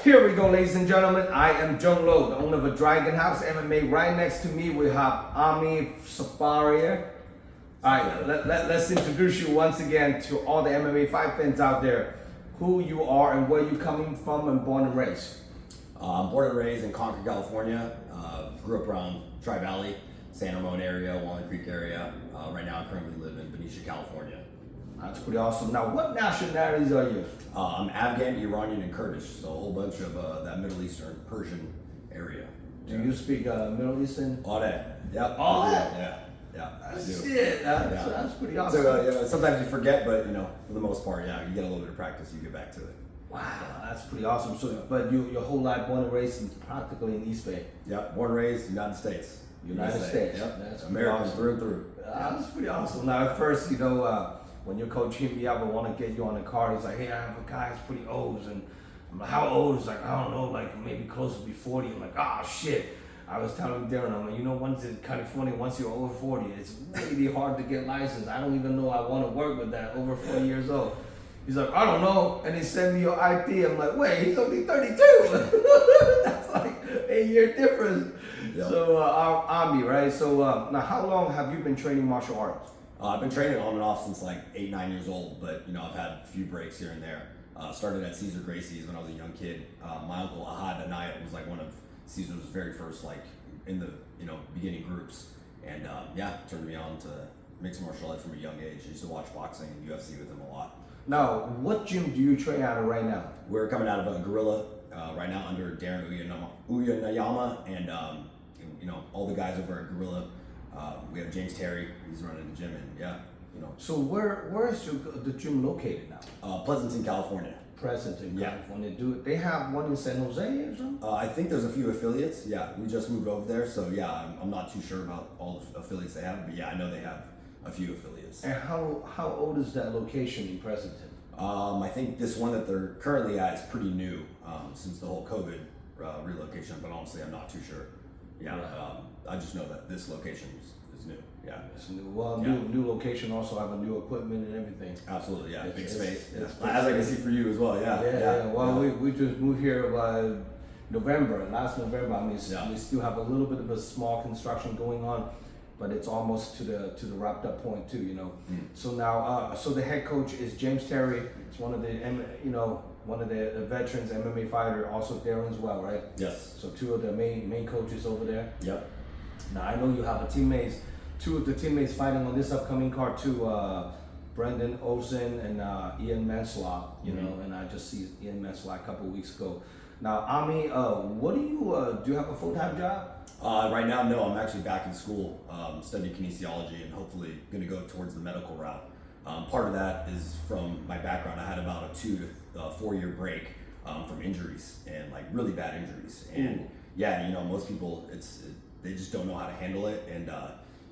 Here we go, ladies and gentlemen. I am Jung Lo, the owner of a Dragon House MMA. Right next to me, we have Armin Safiari. All right, let's introduce you once again to all the MMA fight fans out there. Who you are and where you coming from and born and raised. I'm born and raised in Concord, California. Grew up around Tri-Valley, San Ramon area, Walnut Creek area. Right now I currently live in Benicia, California. That's pretty awesome. Now, what nationalities are you? I'm Afghan, Iranian, and Kurdish, so a whole bunch of that Middle Eastern, Persian area. Do you speak Middle Eastern? All that. Yep. All that? Yeah. I do. Shit, that's pretty awesome. So sometimes you forget, but for the most part, you get a little bit of practice, you get back to it. Wow, that's pretty awesome. So, but your whole life born and raised practically in East Bay. Yep. Born and raised, United States. United States. Yep. That's American awesome. through and through. That's pretty awesome. Now, at first, when your coach hit me up and want to get you on the card, he's like, hey, I have a guy who's pretty old. And I'm like, how old? He's like, I don't know, like maybe close to be 40. I'm like, oh, shit. I was telling Darren, I'm like, once in California, once you're over 40, it's really hard to get licensed. I don't even know I want to work with that over 40 years old. He's like, I don't know. And he sent me your ID. I'm like, wait, he's only 32. That's like 8-year difference. Yep. So, Army, right? So, now how long have you been training martial arts? I've been training on and off since like 8-9 years old, but I've had a few breaks here and there. Started at Caesar Gracie's when I was a young kid. My uncle Ahad Anayat was like one of Caesar's very first in the beginning groups, and turned me on to mixed martial arts from a young age. I used to watch boxing and UFC with him a lot. Now, what gym do you train out of right now? We're coming out of a Gorilla right now under Darren Uyanayama, and all the guys over at Gorilla. We have James Terry, he's running the gym, and So where is the gym located now? Pleasanton, California. Pleasanton, California. Do they have one in San Jose or something? I think there's a few affiliates. Yeah, we just moved over there, so I'm not too sure about all the affiliates they have, but I know they have a few affiliates. And how old is that location in Pleasanton? I think this one that they're currently at is pretty new since the whole COVID relocation, but honestly, I'm not too sure. Yeah, I just know that this location is new. Yeah, it's new. Well, new location also have a new equipment and everything. Absolutely, yeah, big space. It's as I can see for you as well. Yeah. Well, we just moved here last November. I mean, we still have a little bit of a small construction going on, but it's almost to the wrapped up point too. So now, so the head coach is James Terry. It's one of the one of the veterans MMA fighter, also Darren as well, right? Yes. So two of the main coaches over there. Yep. Now I know you have two of the teammates fighting on this upcoming card too. Brendan Olsen and Ian Manslot. And I just see Ian Manslot a couple of weeks ago. Now, Ami, what do you have a full-time job? Right now, no. I'm actually back in school, studying kinesiology, and hopefully going to go towards the medical route. Part of that is from my background. I had about a 2 to 4 year break from injuries, and like really bad injuries. And most people, they just don't know how to handle it, and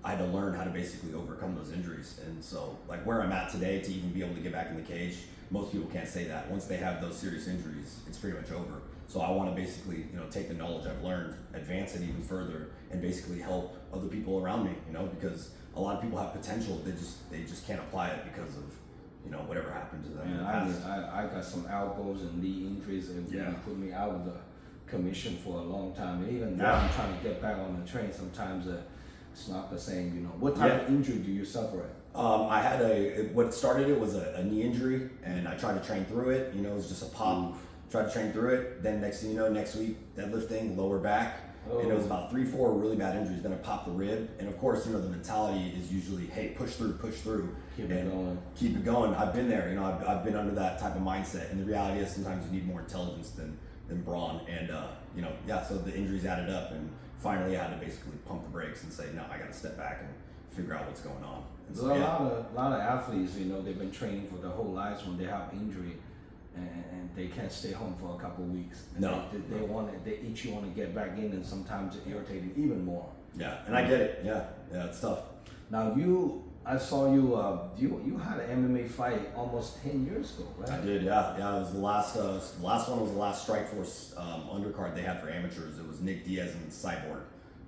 I had to learn how to basically overcome those injuries. And so, like where I'm at today, to even be able to get back in the cage, most people can't say that. Once they have those serious injuries, it's pretty much over. So I want to basically, take the knowledge I've learned, advance it even further, and basically help other people around me. Because a lot of people have potential, they just can't apply it because of whatever happened to them. Yeah, I got some elbows and knee injuries, and put me out of the commission for a long time. And even now, I'm trying to get back on the train. Sometimes it's not the same. What type of injury do you suffer at? I had what started it was a knee injury, and I tried to train through it. It was just a pop. Tried to train through it. Then next thing you know, next week deadlifting, lower back, and it was about 3-4 really bad injuries. Then I popped the rib, and of course, the mentality is usually, hey, push through, keep it going. I've been there. I've been under that type of mindset, and the reality is sometimes you need more intelligence than brawn, and so the injuries added up, and finally I had to basically pump the brakes and say, no, I got to step back and figure out what's going on. And so, a lot of athletes, they've been training for their whole lives. When they have injury, and they can't stay home for a couple of weeks. And they each want to get back in, and sometimes it irritating even more. Yeah, and I get it. Yeah, it's tough. Now I saw you had an MMA fight almost 10 years ago, right? I did, yeah. It was the last one was the last Strikeforce undercard they had for amateurs. It was Nick Diaz and Cyborg.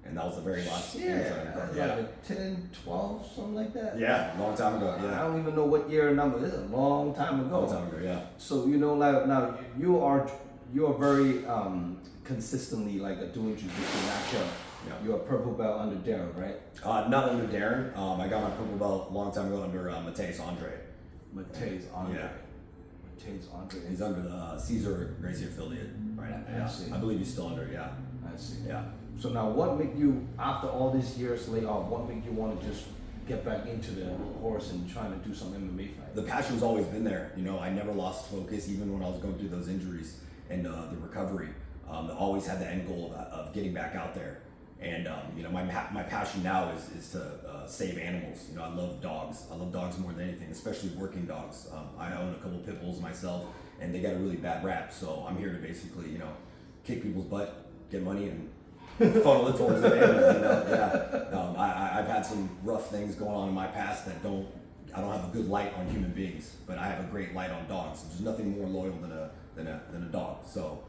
And that was the very last. Like 10, 12, something like that. Yeah, long time ago. Yeah. I don't even know what year or number. This is a long time ago. Long time ago, yeah. So now you are you're very consistently like doing jiu-jitsu matchup. Yeah. You're a purple belt under Darren, right? Not under Darren. I got my purple belt a long time ago under Mateus Andre. Mateus Andre. Yeah. Mateus Andre. He's under the Caesar Gracie affiliate right now. I Yeah. see. I believe he's still under. Yeah. I see. Yeah. So now, what made you, after all these years laid off, what made you want to just get back into the horse and trying to do some MMA fight? The passion's always been there. You know, I never lost focus, even when I was going through those injuries and the recovery. I always had the end goal of getting back out there. And you know, my passion now is to save animals. You know, I love dogs. I love dogs more than anything, especially working dogs. I own a couple pit bulls myself, and they got a really bad rap. So I'm here to basically, you know, kick people's butt, get money, and funnel it towards the animals. You know, yeah. I've had some rough things going on in my past that I don't have a good light on human beings, but I have a great light on dogs. There's nothing more loyal than a dog. So.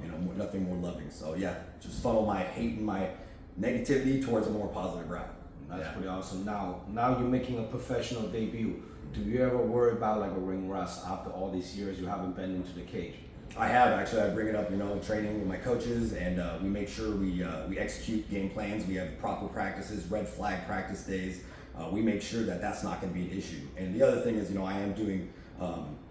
You know, nothing more loving. So yeah, just funnel my hate and my negativity towards a more positive route. That's pretty awesome. Now you're making a professional debut. Do you ever worry about like a ring rust after all these years you haven't been into the cage? I have actually. I bring it up, you know, in training with my coaches, and we make sure we execute game plans. We have proper practices, red flag practice days. We make sure that that's not going to be an issue. And the other thing is, you know, I am doing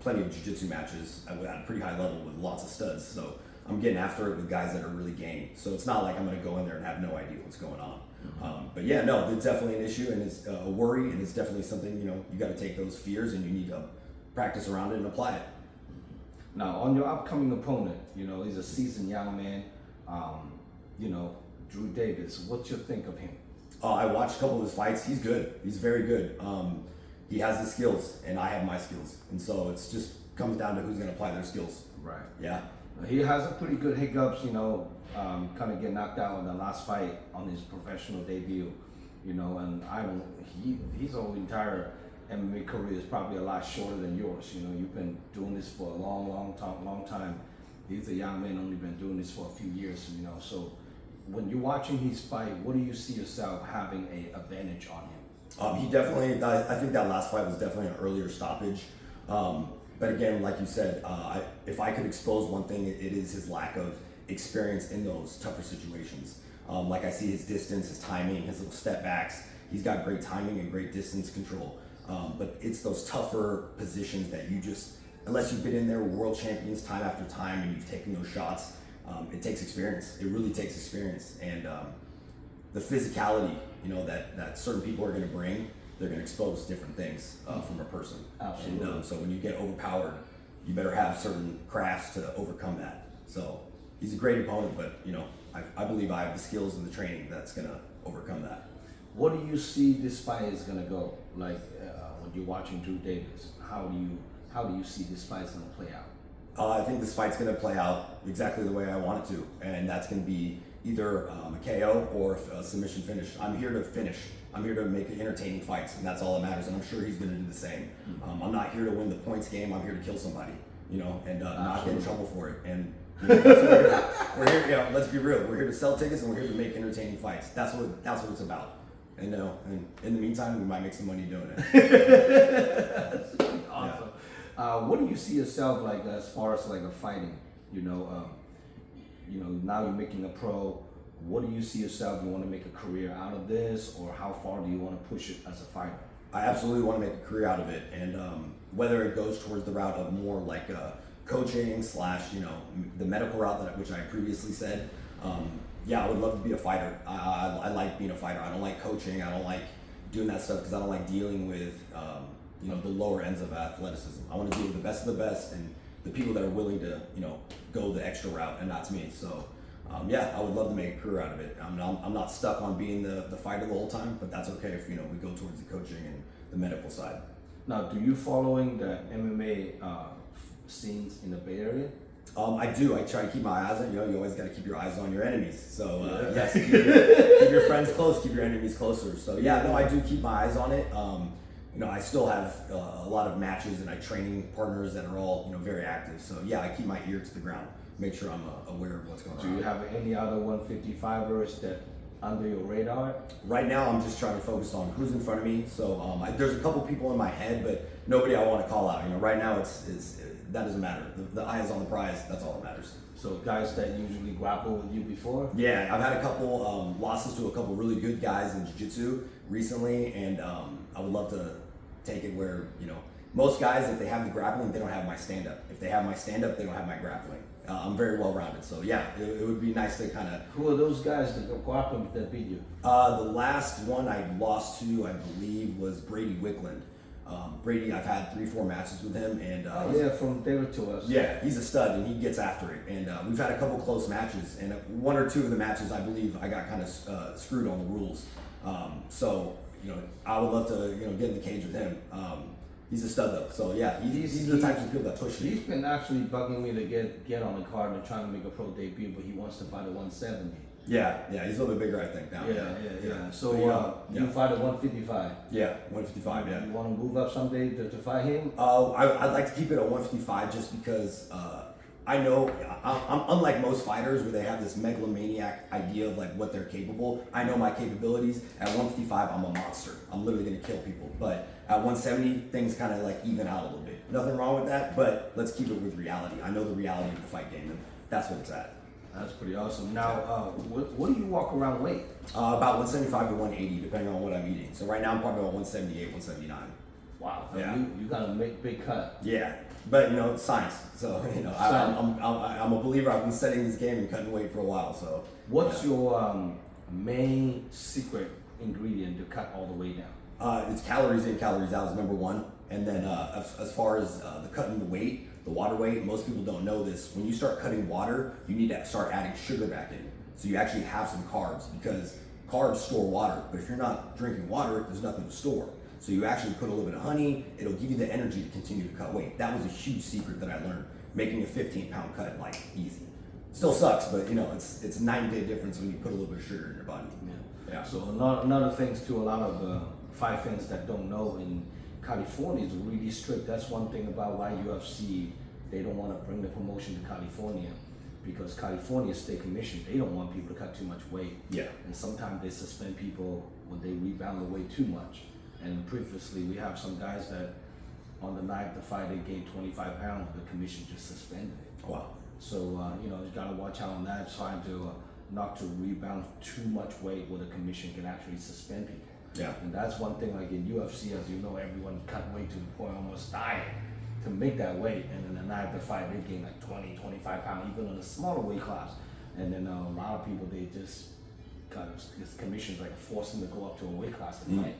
plenty of jiu-jitsu matches at a pretty high level with lots of studs. So I'm getting after it with guys that are really game. So it's not like I'm going to go in there and have no idea what's going on. But yeah, no, it's definitely an issue, and it's a worry, and it's definitely something, you know, you got to take those fears and you need to practice around it and apply it. Now, on your upcoming opponent, you know, he's a seasoned young man, you know, Drew Davis. What you think of him? I watched a couple of his fights. He's good. He's very good. He has the skills, and I have my skills. And so it's just comes down to who's going to apply their skills. Right. Yeah. He has a pretty good hiccups, you know, kind of get knocked out in the last fight on his professional debut, you know, and his whole entire MMA career is probably a lot shorter than yours. You know, you've been doing this for a long time. He's a young man, only been doing this for a few years, you know. So when you're watching his fight, what do you see yourself having an advantage on him? He definitely, I think that last fight was definitely an earlier stoppage. But again, like you said, if I could expose one thing, it is his lack of experience in those tougher situations. Like I see his distance, his timing, his little step backs. He's got great timing and great distance control. But it's those tougher positions that you just, unless you've been in there with world champions time after time and you've taken those shots, it takes experience. It really takes experience. And the physicality, you know, that certain people are going to bring, they're going to expose different things from a person. Absolutely. And so when you get overpowered, you better have certain crafts to overcome that. So he's a great opponent, but you know, I believe I have the skills and the training that's going to overcome that. What do you see this fight is going to go? Like when you're watching Drew Davis, how do you see this fight is going to play out? I think this fight's going to play out exactly the way I want it to, and that's going to be either a KO or a submission finish. I'm here to finish. I'm here to make entertaining fights, and that's all that matters. And I'm sure he's going to do the same. I'm not here to win the points game. I'm here to kill somebody, you know, and not get in trouble for it. And you know, we're here. You know, let's be real. We're here to sell tickets, and we're here to make entertaining fights. That's what it's about. And you know, and in the meantime, we might make some money doing it. Awesome. Yeah. What do you see yourself like as far as like a fighting? You know, now you're making a pro. What do you see yourself? You want to make a career out of this, or how far do you want to push it as a fighter? I absolutely want to make a career out of it, and whether it goes towards the route of more like coaching / you know, the medical route which I previously said. Yeah, I would love to be a fighter. I like being a fighter. I don't like coaching. I don't like doing that stuff because I don't like dealing with you know, the lower ends of athleticism. I want to deal with the best of the best and the people that are willing to, you know, go the extra route, and that's me. So. Yeah, I would love to make a career out of it. I'm not stuck on being the fighter the whole time, but that's okay if, you know, we go towards the coaching and the medical side. Now, do you following the MMA scenes in the Bay Area? I do. I try to keep my eyes on, you know, you always got to keep your eyes on your enemies. So yes, keep your friends close, keep your enemies closer. So yeah, no, I do keep my eyes on it. You know, I still have a lot of matches and I training partners that are all, you know, very active. So yeah, I keep my ear to the ground. Make sure I'm aware of what's going on. Do you have any other 155ers that under your radar? Right now, I'm just trying to focus on who's in front of me. So there's a couple people in my head, but nobody I want to call out. You know, right now it's that doesn't matter. The eye is on the prize. That's all that matters. So guys that usually grapple with you before? Yeah, I've had a couple losses to a couple really good guys in jiu-jitsu recently, and I would love to take it where, most guys, if they have the grappling, they don't have my stand-up. If they have my stand-up, they don't have my grappling. I'm very well-rounded, so yeah, it would be nice to kind of... Who are those guys that grappling that beat you? The last one I lost to, I believe, was Brady Wickland. Brady, I've had 3-4 matches with him, and from David to us. Yeah, he's a stud, and he gets after it. And we've had a couple close matches, and 1 or 2 of the matches, I believe, I got kind of screwed on the rules. So I would love to get in the cage with him. He's a stud though, so yeah, he's the types of people that push me. He's been actually bugging me to get on the card and trying to make a pro debut, but he wants to fight at 170. Yeah, he's a little bit bigger, I think, now. Yeah. So you fight at 155. Yeah, 155. Yeah. You want to move up someday to fight him? I'd like to keep it at 155 just because I know I'm unlike most fighters where they have this megalomaniac idea of like what they're capable. I know my capabilities. At 155, I'm a monster. I'm literally gonna kill people. But at 170, things kind of like even out a little bit. Nothing wrong with that, but let's keep it with reality. I know the reality of the fight game, and that's what it's at. That's pretty awesome. Now, what do you walk around weight? About 175 to 180, depending on what I'm eating. So right now I'm probably about 178, 179. Wow. Yeah. You got a big cut. Yeah, but it's science. So I'm a believer. I've been studying this game and cutting weight for a while. So what's your main secret ingredient to cut all the way down? It's calories in, calories out is number 1. And then as far as the cutting the weight, the water weight, most people don't know this. When you start cutting water, you need to start adding sugar back in. So you actually have some carbs, because carbs store water. But if you're not drinking water, there's nothing to store. So you actually put a little bit of honey, it'll give you the energy to continue to cut weight. That was a huge secret that I learned, making a 15-pound cut like easy. Still sucks, but it's night and day difference when you put a little bit of sugar in your body. Yeah. So another things too, a lot of fight fans that don't know, in California is really strict. That's one thing about why UFC, they don't want to bring the promotion to California, because California State Commission, they don't want people to cut too much weight. Yeah. And sometimes they suspend people when they rebound the weight too much. And previously, we have some guys that on the night of the fight, they gained 25 pounds, the commission just suspended it. Wow. So, you gotta watch out on that, trying to not to rebound too much weight where the commission can actually suspend people. Yeah. And that's one thing, like in UFC, as you know, everyone cut weight to the point almost dying to make that weight. And then the night of the fight, they gain like 20, 25 pounds, even in a smaller weight class. And then a lot of people, they just kind of, this commission's like forcing them to go up to a weight class to fight.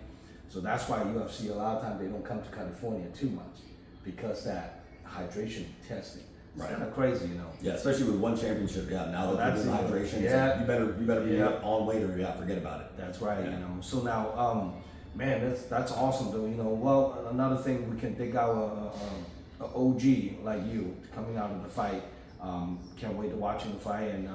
So that's why UFC, a lot of times they don't come to California too much, because that hydration testing. It's kind of crazy, Yeah, especially with one championship. Yeah, now that they're doing hydration, yeah. you better be on weight, or forget about it. That's right. So now, man, that's awesome though. Well, another thing, we can dig out a OG like you coming out of the fight. Can't wait to watching the fight and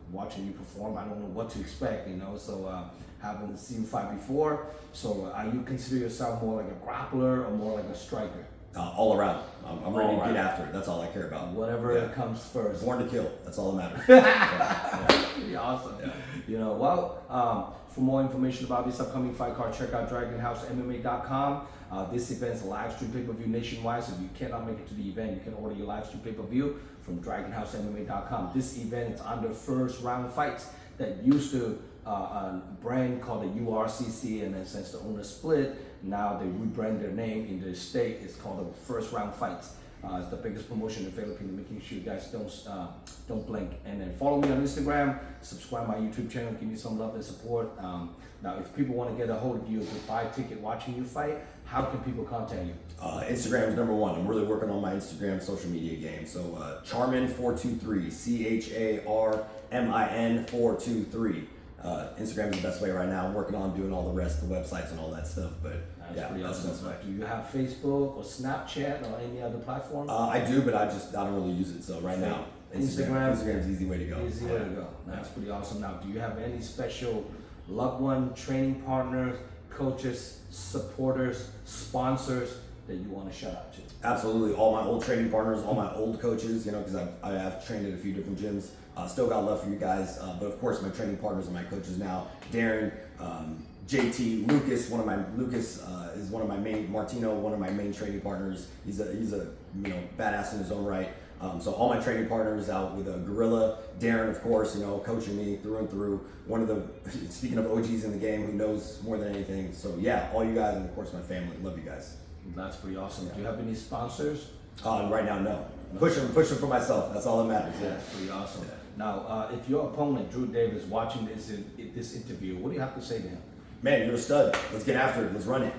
watching you perform. I don't know what to expect, so haven't seen you fight before. So are you consider yourself more like a grappler or more like a striker? All around. I'm ready to get after it. That's all I care about. Whatever comes first. Born to kill. That's all that matters. Pretty awesome. Yeah. For more information about this upcoming fight card, check out DragonHouseMMA.com. This event's a live stream pay-per-view nationwide, so if you cannot make it to the event, you can order your live stream pay-per-view from DragonHouseMMA.com. This event is under first round fights that used to a brand called the URCC, and then since the owner split, now they rebrand their name in the state. It's called the First Round Fights. It's the biggest promotion in the Philippines, making sure you guys don't blink. And then follow me on Instagram, subscribe my YouTube channel, give me some love and support. Now, if people want to get a hold of you to buy a ticket watching you fight, how can people contact you? Instagram is number 1. I'm really working on my Instagram social media game. So Charmin423, CHARMIN 423. Instagram is the best way right now. I'm working on doing all the rest of the websites and all that stuff, but that's pretty awesome. Do you have Facebook or Snapchat or any other platform? I do, but I don't really use it. So right now, Instagram is the easy way to go. Easy way to go. That's pretty awesome. Now, do you have any special loved one, training partners, coaches, supporters, sponsors that you want to shout out to? Absolutely. All my old training partners, all my old coaches, because I have trained at a few different gyms. Still got love for you guys, but of course my training partners and my coaches now, Darren, JT, Lucas is one of my main, Martino, one of my main training partners. He's a badass in his own right. So all my training partners out with Gorilla, Darren, of course, coaching me through and through. One of the, speaking of OGs in the game who knows more than anything. So yeah, all you guys and of course my family. Love you guys. That's pretty awesome. Do you have any sponsors? Right now, no. Pushing for myself. That's all that matters. Yeah, that's pretty awesome. Yeah. Now, if your opponent, Drew Davis, watching this interview, what do you have to say to him? Man, you're a stud. Let's get after it. Let's run it.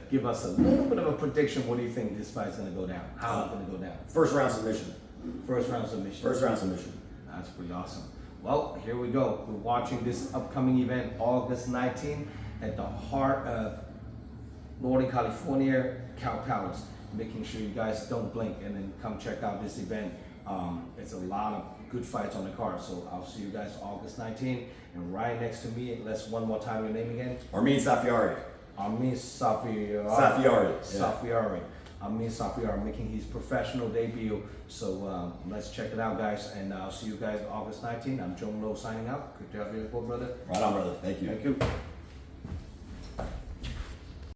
Give us a little bit of a prediction. What do you think this fight's going to go down? How it's going to go down? First round submission. First round submission. First round submission. That's pretty awesome. Well, here we go. We're watching this upcoming event August 19th at the heart of Northern California, Cow Palace. Making sure you guys don't blink and then come check out this event. It's a lot of good fights on the card. So I'll see you guys August 19th. And right next to me, let's one more time your name again. Armin Safiari. Armin Safiari. Safiari. Armin Safiari making his professional debut. So let's check it out, guys. And I'll see you guys August 19th. I'm Joe Lowe signing out. Good to have you, brother. Right on, brother. Thank you. Thank you.